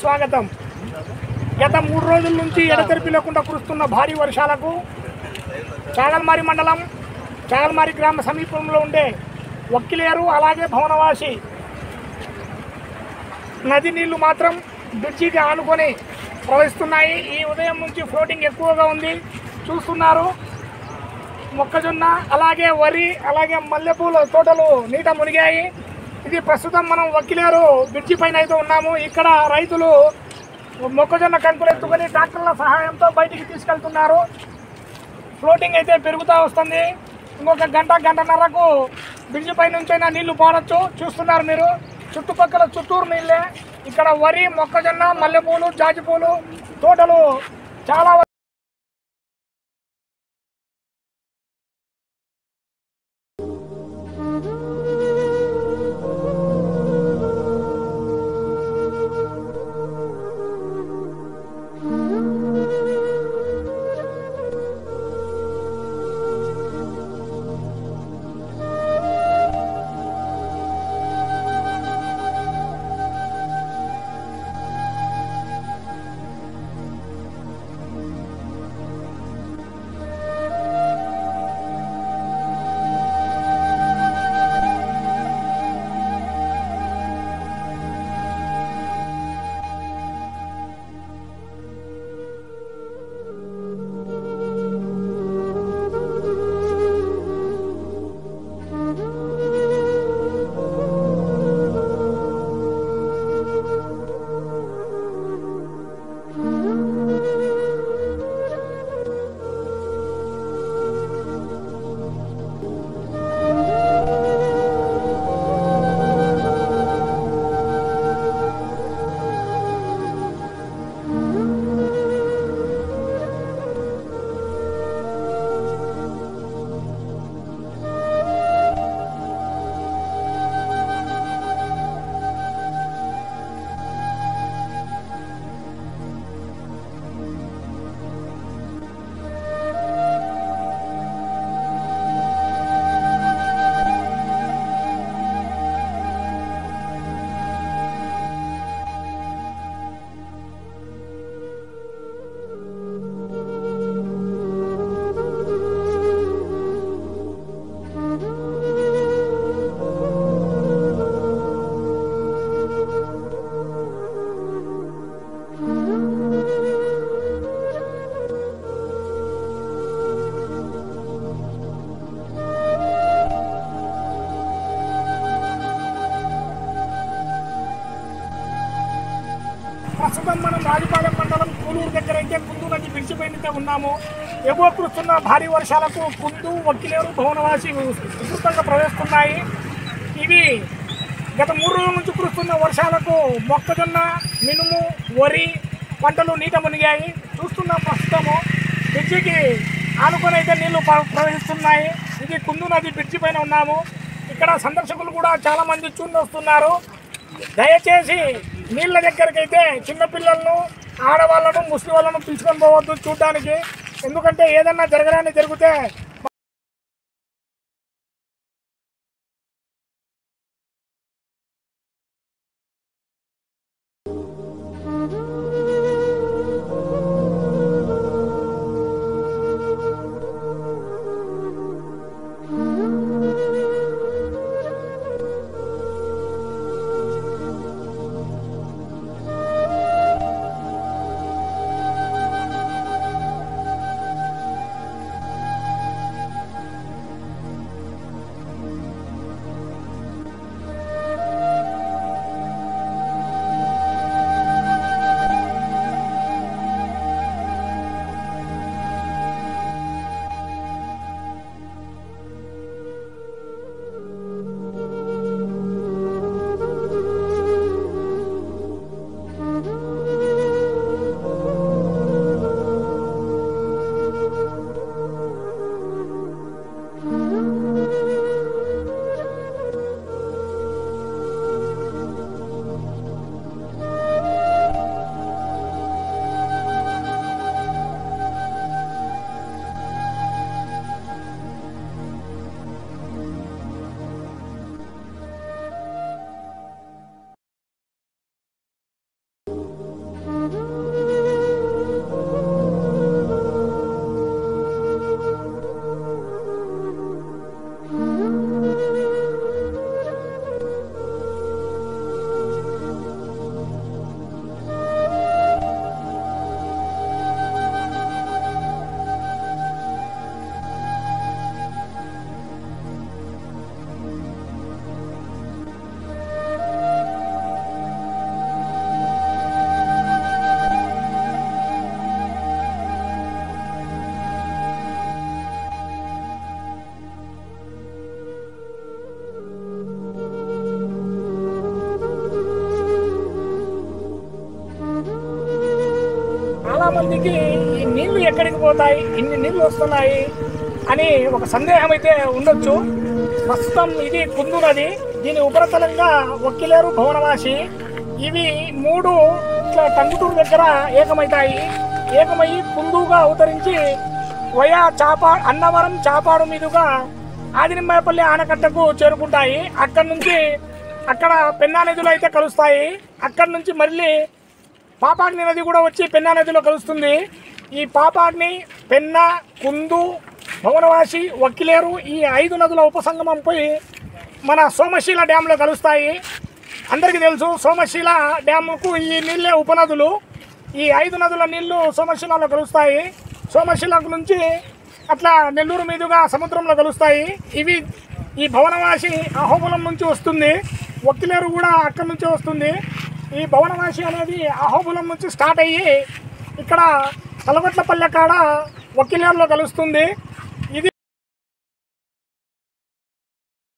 స్వాగతం. గత 3 రోజుల నుంచి ఎడతెరిపి లేకుండా కురుస్తున్న భారీ వర్షాలకు చాగల్మారి మండలం చాగల్మారి గ్రామ సమీపంలో ఉండే వక్కిలేరు అలాగే భవనవాసి నది నీళ్లు మాత్రం బ్రిడ్జికి ఆనుకొని ప్రవహిస్తున్నాయి. ఈ ఉదయం నుంచి ఫ్లోటింగ్ ఎక్కువగా ఉంది, చూస్తున్నారు. మొక్కజొన్న అలాగే వరి అలాగే మల్లెపూల తోటలు నీట మునిగాయి. ఇది ప్రస్తుతం మనం వక్కిలేరు బ్రిడ్జి పైన అయితే ఉన్నాము. ఇక్కడ రైతులు మొక్కజొన్న కంకులు ఎత్తుకొని ట్రాక్టర్ల సహాయంతో బయటికి తీసుకెళ్తున్నారు. ఫ్లోటింగ్ అయితే పెరుగుతూ వస్తుంది. ఇంకొక గంటన్నరకు బ్రిడ్జి పై నుంచైనా నీళ్లు పోనొచ్చు. చూస్తున్నారు మీరు, చుట్టుపక్కల చుట్టూరు నీళ్ళే. ఇక్కడ వరి మొక్కజొన్న మల్లెపూలు జాజిపూలు తోటలు చాలా ప్రస్తుతం మనం రాజపాలెం మండలం కూలూరు దగ్గర అయితే కుందు నది బ్రిడ్జి పైన ఉన్నాము. ఎగువ కురుస్తున్న భారీ వర్షాలకు కుందు వక్కిలేరు భవనవాసి విస్తృతంగా ప్రవేశిస్తున్నాయి. ఇవి గత 3 రోజుల నుంచి కురుస్తున్న వర్షాలకు మొక్కజొన్న మినుము వరి పంటలు నీట మునిగాయి. చూస్తున్నాం ప్రస్తుతము బ్రిడ్జికి ఆనుకొని అయితే నీళ్లు ప్రవహిస్తున్నాయి. ఇది కుందు నది బ్రిడ్జి పైన ఉన్నాము. ఇక్కడ సందర్శకులు కూడా చాలా మంది చూడొస్తున్నారు. దయచేసి నీళ్ళ దగ్గరికి అయితే చిన్నపిల్లలను ఆడవాళ్ళను ముస్లిం వాళ్ళను పిలుచుకొని పోవద్దు చూడడానికి. ఎందుకంటే ఏదన్నా జరగడానికి జరిగితే మందికి ఈ నీళ్లు ఎక్కడికి పోతాయి, ఇన్ని నీళ్లు వస్తున్నాయి అని ఒక సందేహం అయితే ఉండొచ్చు. ప్రస్తుతం ఇది కుందు నది, దీని ఉపరితలంగా ఒక్కిలేరు, భువనవాసి ఇవి మూడు ఇట్లా టంగుటూరు దగ్గర ఏకమయ్యి కుందుగా అవతరించి వయా అన్నవరం చాపాడు మీదుగా ఆదినింబాయపల్లి ఆనకట్టకు చేరుకుంటాయి. అక్కడ పెన్నా నదిలో అయితే కలుస్తాయి. అక్కడి నుంచి మళ్ళీ పాపాగ్ని నది కూడా వచ్చి పెన్నా నదిలో కలుస్తుంది. ఈ పాపాగ్ని, పెన్నా, కుందు, భువనవాసి, ఒక్కిలేరు ఈ 5 నదుల ఉపసంగమంపై మన సోమశీల డ్యాంలో కలుస్తాయి. అందరికీ తెలుసు సోమశీల డ్యాముకు ఈ నీళ్ళే ఉపనదులు. ఈ 5 నదుల నీళ్లు సోమశీలలో కలుస్తాయి. సోమశీల నుంచి అట్లా నెల్లూరు మీదుగా సముద్రంలో కలుస్తాయి. ఈ భువనవాసి అహోబులం నుంచి వస్తుంది, ఒక్కిలేరు కూడా అక్కడి నుంచి వస్తుంది. ఈ భువనవాసి అనేది అహోబులం నుంచి స్టార్ట్ అయ్యి ఇక్కడ కలగొట్లపల్లె కాడ ఒక్కిలేరులో కలుస్తుంది.